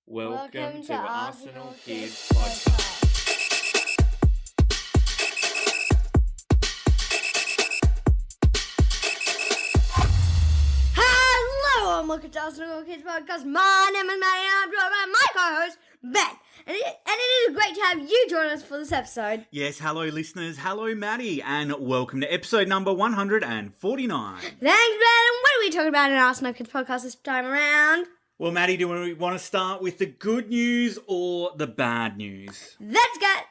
Welcome to Arsenal Kids Podcast. Hello and welcome to Arsenal Kids Podcast. My name is Madi and I'm joined by my co-host, Ben. And it is great to have you join us for this episode. Yes, hello listeners, hello Maddie, and welcome to episode number 149. Thanks, Ben. And what are we talking about in Arsenal Kids Podcast this time around? Well, Maddie, do we want to start with the good news or the bad news? Let's get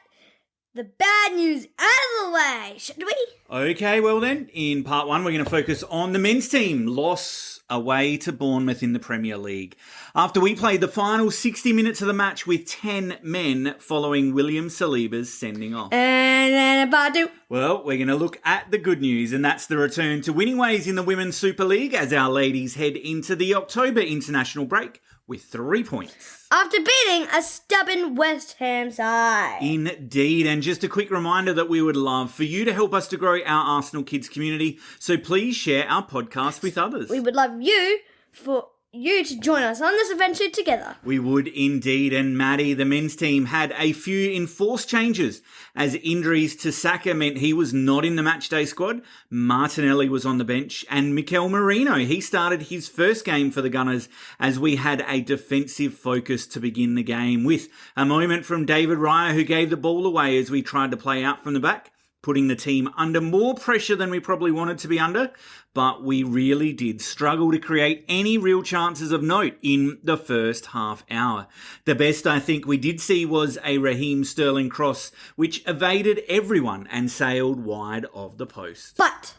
the bad news out of the way, should we? Okay, well then, in part one, we're going to focus on the men's team loss away to Bournemouth in the Premier League. After we played the final 60 minutes of the match with 10 men following William Saliba's sending off. And then part two. Well, we're going to look at the good news, and that's the return to winning ways in the Women's Super League as our ladies head into the October international break with 3 points. After beating a stubborn West Ham side. Indeed, and just a quick reminder that we would love for you to help us to grow our Arsenal Kids community, so please share our podcast with others. We would love you to join us on this adventure together. We would indeed, and Maddie, the men's team, had a few enforced changes as injuries to Saka meant he was not in the matchday squad. Martinelli was on the bench, and Mikel Merino, he started his first game for the Gunners as we had a defensive focus to begin the game with a moment from David Raya who gave the ball away as we tried to play out from the back, putting the team under more pressure than we probably wanted to be under, but we really did struggle to create any real chances of note in the first half hour. The best I think we did see was a Raheem Sterling cross, which evaded everyone and sailed wide of the post. But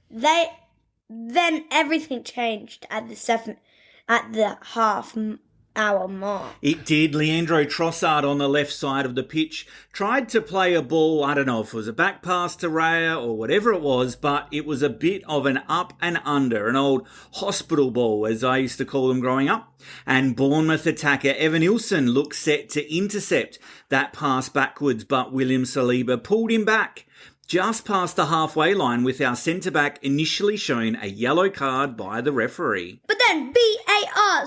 then everything changed at the half hour mark. It did. Leandro Trossard on the left side of the pitch tried to play a ball, I don't know if it was a back pass to Raya or whatever it was, but it was a bit of an up and under, an old hospital ball as I used to call them growing up. And Bournemouth attacker Evan Ilson looked set to intercept that pass backwards, but William Saliba pulled him back just past the halfway line with our centre-back initially shown a yellow card by the referee. But then VAR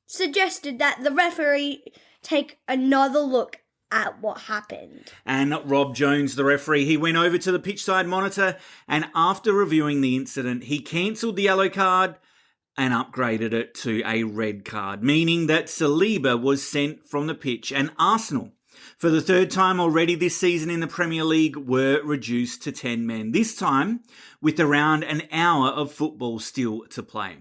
suggested that the referee take another look at what happened. And Rob Jones, the referee, he went over to the pitchside monitor and after reviewing the incident, he cancelled the yellow card and upgraded it to a red card, meaning that Saliba was sent from the pitch and Arsenal, for the third time already this season in the Premier League, were reduced to 10 men, this time with around an hour of football still to play.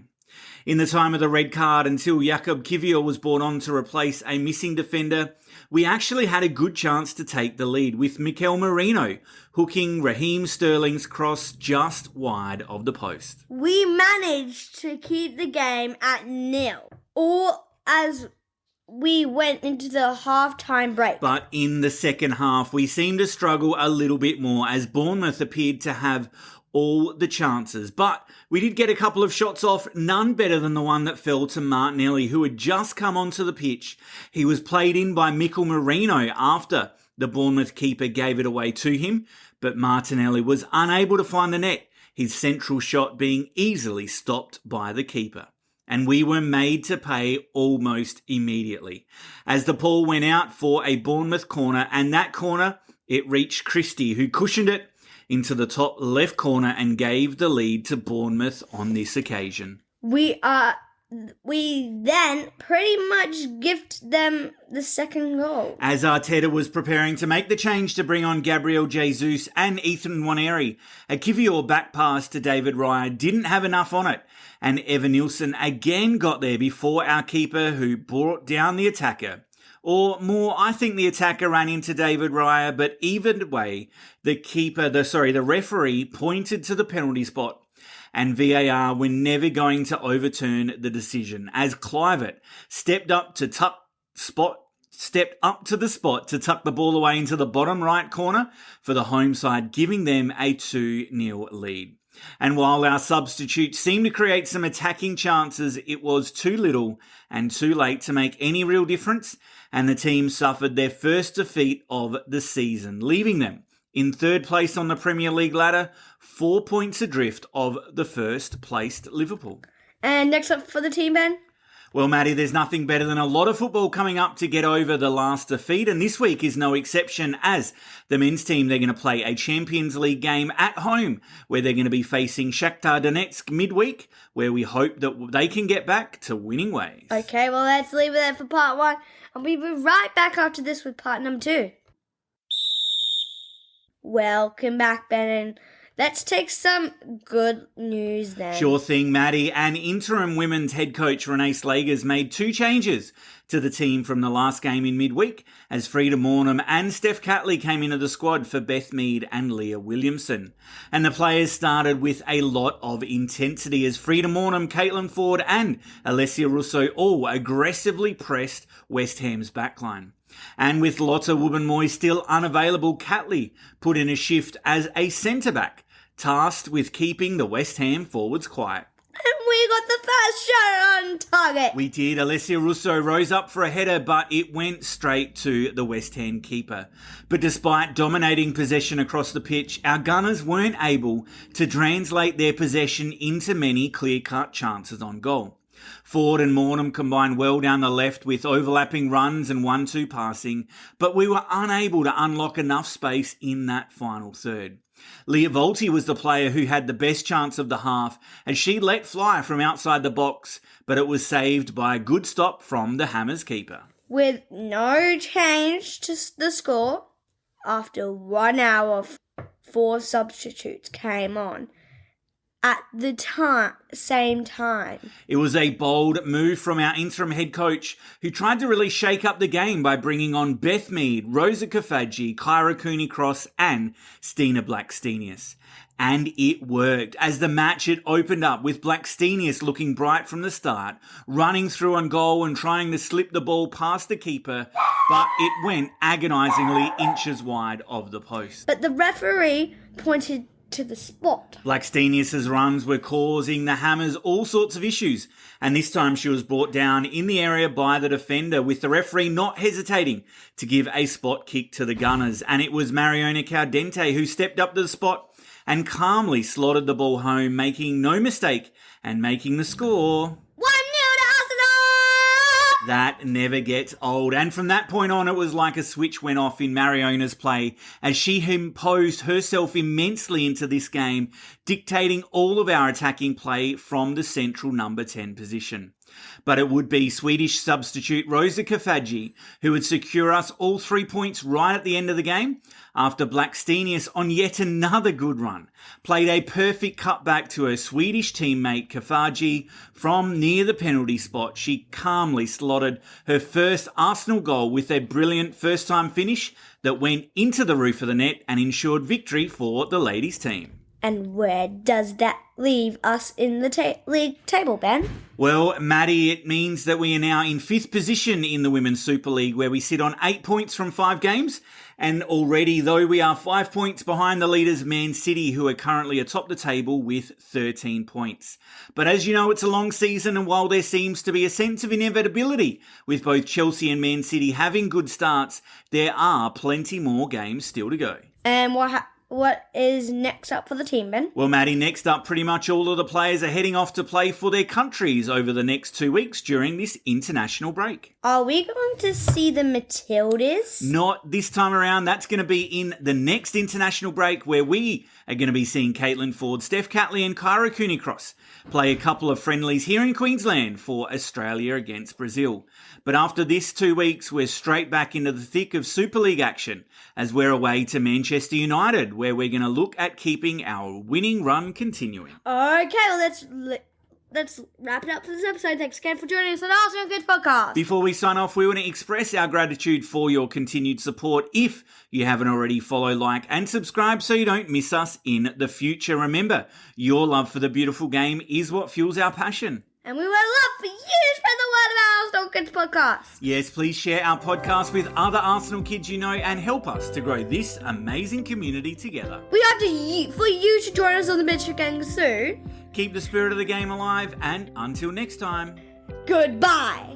In the time of the red card, until Jakub Kivior was brought on to replace a missing defender, we actually had a good chance to take the lead with Mikel Merino hooking Raheem Sterling's cross just wide of the post. We managed to keep the game at 0, or as we went into the half-time break. But in the second half, we seemed to struggle a little bit more as Bournemouth appeared to have all the chances. But we did get a couple of shots off, none better than the one that fell to Martinelli, who had just come onto the pitch. He was played in by Mikel Merino after the Bournemouth keeper gave it away to him, but Martinelli was unable to find the net, his central shot being easily stopped by the keeper. And we were made to pay almost immediately as the ball went out for a Bournemouth corner, and that corner, it reached Christie, who cushioned it into the top left corner and gave the lead to Bournemouth on this occasion. We then pretty much gift them the second goal. As Arteta was preparing to make the change to bring on Gabriel Jesus and Ethan Nwaneri, a Kivior back pass to David Raya didn't have enough on it, and Evan Nilsson again got there before our keeper, who brought down the attacker. Or more, I think the attacker ran into David Raya, but either way, the referee pointed to the penalty spot, and VAR were never going to overturn the decision as Clivert stepped up to the spot to tuck the ball away into the bottom right corner for the home side, giving them a 2-0 lead. And while our substitutes seemed to create some attacking chances, it was too little and too late to make any real difference, and the team suffered their first defeat of the season, leaving them in third place on the Premier League ladder, 4 points adrift of the first placed Liverpool. And next up for the team, Ben? Well, Maddie, there's nothing better than a lot of football coming up to get over the last defeat, and this week is no exception as the men's team, they're going to play a Champions League game at home where they're going to be facing Shakhtar Donetsk midweek, where we hope that they can get back to winning ways. Okay, well, let's leave it there for part 1, and we'll be right back after this with part number 2. Welcome back, Ben, and let's take some good news then. Sure thing, Maddie. And interim women's head coach Renee Slagers made 2 changes to the team from the last game in midweek as Frida Mornham and Steph Catley came into the squad for Beth Mead and Leah Williamson. And the players started with a lot of intensity as Frida Mornham, Caitlin Ford and Alessia Russo all aggressively pressed West Ham's backline. And with Lotte Wubben-Moy still unavailable, Catley put in a shift as a centre-back, tasked with keeping the West Ham forwards quiet. And we got the first shot on target. We did. Alessia Russo rose up for a header, but it went straight to the West Ham keeper. But despite dominating possession across the pitch, our Gunners weren't able to translate their possession into many clear-cut chances on goal. Ford and Mornham combined well down the left with overlapping runs and 1-2 passing, but we were unable to unlock enough space in that final third. Leah Volti was the player who had the best chance of the half as she let fly from outside the box, but it was saved by a good stop from the Hammers keeper. With no change to the score, after 1 hour, 4 substitutes came on at the same time. It was a bold move from our interim head coach who tried to really shake up the game by bringing on Beth Mead, Rosa Kafaji, Kyra Cooney-Cross and Stina Blackstenius. And it worked as the match had opened up with Blackstenius looking bright from the start, running through on goal and trying to slip the ball past the keeper, but it went agonisingly inches wide of the post. But the referee pointed to the spot. Blackstenius' runs were causing the Hammers all sorts of issues, and this time she was brought down in the area by the defender, with the referee not hesitating to give a spot kick to the Gunners, and it was Mariona Caldente who stepped up to the spot and calmly slotted the ball home, making no mistake and making the score 1-0 to Arsenal! That never gets old. And from that point on, it was like a switch went off in Mariona's play as she imposed herself immensely into this game, dictating all of our attacking play from the central number 10 position. But it would be Swedish substitute Rosa Kafaji who would secure us all 3 points right at the end of the game after Blackstenius, on yet another good run, played a perfect cutback to her Swedish teammate Kafaji from near the penalty spot. She calmly slotted her first Arsenal goal with a brilliant first-time finish that went into the roof of the net and ensured victory for the ladies' team. And where does that leave us in the league table, Ben? Well, Maddie, it means that we are now in 5th position in the Women's Super League, where we sit on 8 points from 5 games. And already, though, we are 5 points behind the leaders Man City, who are currently atop the table with 13 points. But as you know, it's a long season, and while there seems to be a sense of inevitability with both Chelsea and Man City having good starts, there are plenty more games still to go. And what is next up for the team, Ben? Well, Maddie, next up, pretty much all of the players are heading off to play for their countries over the next 2 weeks during this international break. Are we going to see the Matildas? Not this time around. That's going to be in the next international break, where we are going to be seeing Caitlin Ford, Steph Catley and Kyra Cooney-Cross play a couple of friendlies here in Queensland for Australia against Brazil. But after this 2 weeks, we're straight back into the thick of Super League action as we're away to Manchester United, where we're going to look at keeping our winning run continuing. Okay, well, let's wrap it up for this episode. Thanks again for joining us on Arsenal Kids Podcast. Before we sign off, we want to express our gratitude for your continued support. If you haven't already, follow, like and subscribe so you don't miss us in the future. Remember, your love for the beautiful game is what fuels our passion. And we would love for you to spread the word about Arsenal Kids Podcast. Yes, please share our podcast with other Arsenal kids you know and help us to grow this amazing community together. We hope for you to join us on the Midship Gang soon. Keep the spirit of the game alive, and until next time, Goodbye.